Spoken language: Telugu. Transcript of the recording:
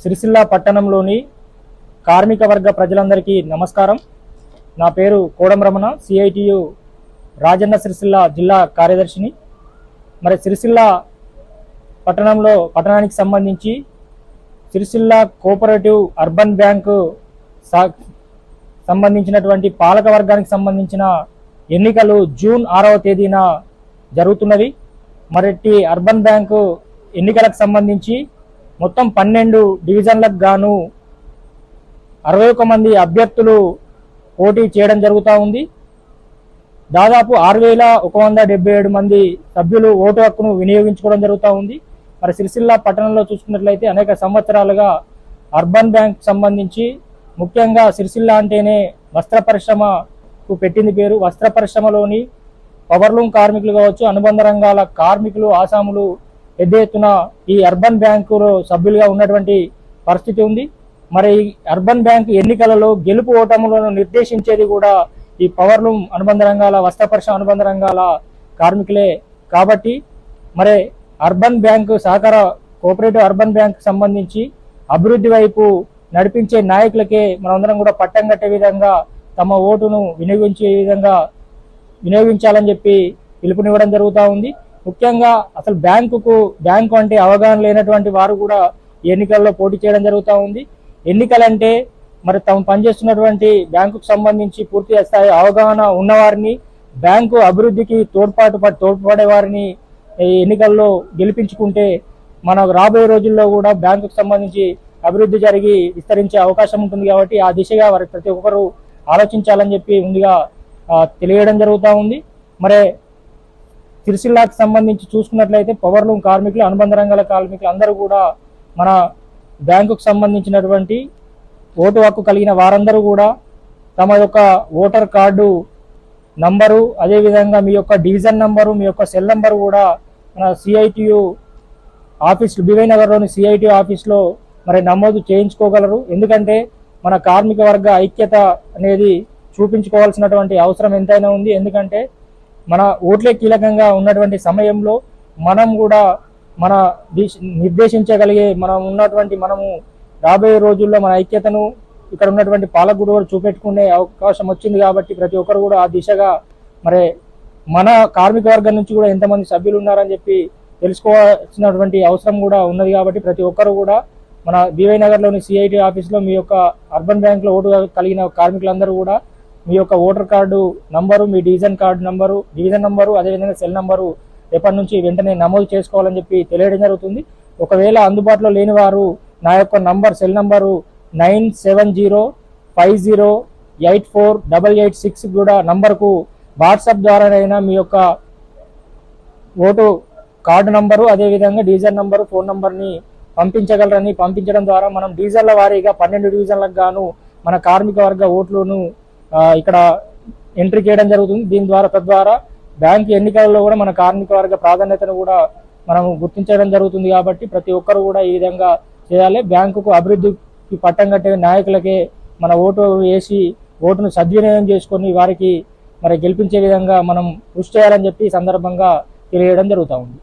సిరిసిల్ల పట్టణంలోని కార్మిక వర్గ ప్రజలందరికీ నమస్కారం. నా పేరు కోడం రమణ, సిఐటియు రాజన్న సిరిసిల్ల జిల్లా కార్యదర్శిని. మరి సిరిసిల్ల పట్టణానికి సంబంధించి సిరిసిల్ల కోఆపరేటివ్ అర్బన్ బ్యాంకు సంబంధించినటువంటి పాలక వర్గానికి సంబంధించిన ఎన్నికలు జూన్ 6వ తేదీన జరుగుతున్నవి. మరి అర్బన్ బ్యాంకు ఎన్నికలకు సంబంధించి మొత్తం 12 డివిజన్లకు గాను 61 మంది అభ్యర్థులు పోటీ చేయడం జరుగుతూ ఉంది. దాదాపు 6177 మంది సభ్యులు ఓటు హక్కును వినియోగించుకోవడం జరుగుతూ ఉంది. మరి సిరిసిల్ల పట్టణంలో చూసుకున్నట్లయితే అనేక సంవత్సరాలుగా అర్బన్ బ్యాంక్ సంబంధించి ముఖ్యంగా సిరిసిల్ల అంటేనే వస్త్ర పరిశ్రమకు పెట్టింది పేరు. వస్త్ర పరిశ్రమలోని పవర్లూమ్ కార్మికులు కావచ్చు, అనుబంధ రంగాల కార్మికులు, ఆసాములు పెద్ద ఎత్తున ఈ అర్బన్ బ్యాంకులో సభ్యులుగా ఉన్నటువంటి పరిస్థితి ఉంది. మరి ఈ అర్బన్ బ్యాంక్ ఎన్నికలలో గెలుపు ఓటములను నిర్దేశించేది కూడా ఈ పవర్లూమ్ అనుబంధ రంగాల, వస్త్ర పరిశ్రమ అనుబంధ రంగాల కార్మికులే. కాబట్టి మరి urban bank cooperative urban bank సంబంధించి అభివృద్ధి వైపు నడిపించే నాయకులకే మనమందరం కూడా పట్టం కట్టే విధంగా తమ ఓటును వినియోగించాలని చెప్పి పిలుపునివ్వడం జరుగుతూ ఉంది. ముఖ్యంగా అసలు బ్యాంకు అంటే అవగాహన లేనటువంటి వారు కూడా ఎన్నికల్లో పోటీ చేయడం జరుగుతూ ఉంది. ఎన్నికలంటే మరి తాము పనిచేస్తున్నటువంటి బ్యాంకుకు సంబంధించి పూర్తి స్థాయి అవగాహన ఉన్నవారిని, బ్యాంకు అభివృద్ధికి తోడ్పడే వారిని ఎన్నికల్లో గెలిపించుకుంటే మన రాబోయే రోజుల్లో కూడా బ్యాంకుకు సంబంధించి అభివృద్ధి జరిగి విస్తరించే అవకాశం ఉంటుంది. కాబట్టి ఆ దిశగా వారి ప్రతి ఒక్కరు ఆలోచించాలని చెప్పి ముందుగా తెలియడం జరుగుతూ ఉంది. మరి సిరిసిల్లాకు సంబంధించి చూసుకున్నట్లయితే పవర్లూమ్ కార్మికులు, అనుబంధ రంగాల కార్మికులు అందరూ కూడా మన బ్యాంకుకు సంబంధించినటువంటి ఓటు హక్కు కలిగిన వారందరూ కూడా తమ యొక్క ఓటర్ కార్డు నంబరు, అదేవిధంగా మీ యొక్క డివిజన్ నంబరు, మీ యొక్క సెల్ నంబరు కూడా మన సిఐటియు ఆఫీస్, బివై నగర్లోని సిఐటియు ఆఫీస్లో మరి నమోదు చేయించుకోగలరు. ఎందుకంటే మన కార్మిక వర్గ ఐక్యత అనేది చూపించుకోవాల్సినటువంటి అవసరం ఎంతైనా ఉంది. ఎందుకంటే మన ఓట్లే కీలకంగా ఉన్నటువంటి సమయంలో మనం కూడా మన నిర్దేశించగలిగే మనము రాబోయే రోజుల్లో మన ఐక్యతను ఇక్కడ ఉన్నటువంటి పాలకుడు చూపెట్టుకునే అవకాశం వచ్చింది. కాబట్టి ప్రతి ఒక్కరు కూడా ఆ దిశగా మరి మన కార్మిక వర్గం నుంచి కూడా ఎంతమంది సభ్యులు ఉన్నారని చెప్పి తెలుసుకోవాల్సినటువంటి అవసరం కూడా ఉన్నది. కాబట్టి ప్రతి ఒక్కరు కూడా మన బివై నగర్లోని సిఐటి ఆఫీస్లో మీ యొక్క అర్బన్ బ్యాంక్లో ఓటు కలిగిన కార్మికులందరూ కూడా మీ యొక్క ఓటర్ కార్డు నంబరు, మీ డివిజన్ నంబరు, అదేవిధంగా సెల్ నంబరు రేపటి నుంచి వెంటనే నమోదు చేసుకోవాలని చెప్పి తెలియడం జరుగుతుంది. ఒకవేళ అందుబాటులో లేని వారు నా యొక్క సెల్ నంబరు 9705084886 కూడా నంబర్కు వాట్సాప్ ద్వారానైనా మీ యొక్క ఓటు కార్డు నంబరు, అదేవిధంగా డివిజన్ నంబరు, ఫోన్ నంబర్ని పంపించడం ద్వారా మనం డివిజన్ల వారీగా 12 డివిజన్లకు గాను మన కార్మిక వర్గ ఓట్లను ఇక్కడ ఎంట్రీ చేయడం జరుగుతుంది. తద్వారా బ్యాంకు ఎన్నికలలో కూడా మన కార్మిక వర్గ ప్రాధాన్యతను కూడా మనం గుర్తించడం జరుగుతుంది. కాబట్టి ప్రతి ఒక్కరు కూడా ఈ విధంగా చేయాలి. బ్యాంకుకు అభివృద్ధికి పట్టం కట్టే నాయకులకే మన ఓటు వేసి ఓటును సద్వినియోగం చేసుకొని వారికి మరి గెలిపించే విధంగా మనం కృషి చేయాలని చెప్పి ఈ సందర్భంగా తెలియడం జరుగుతూ ఉంది.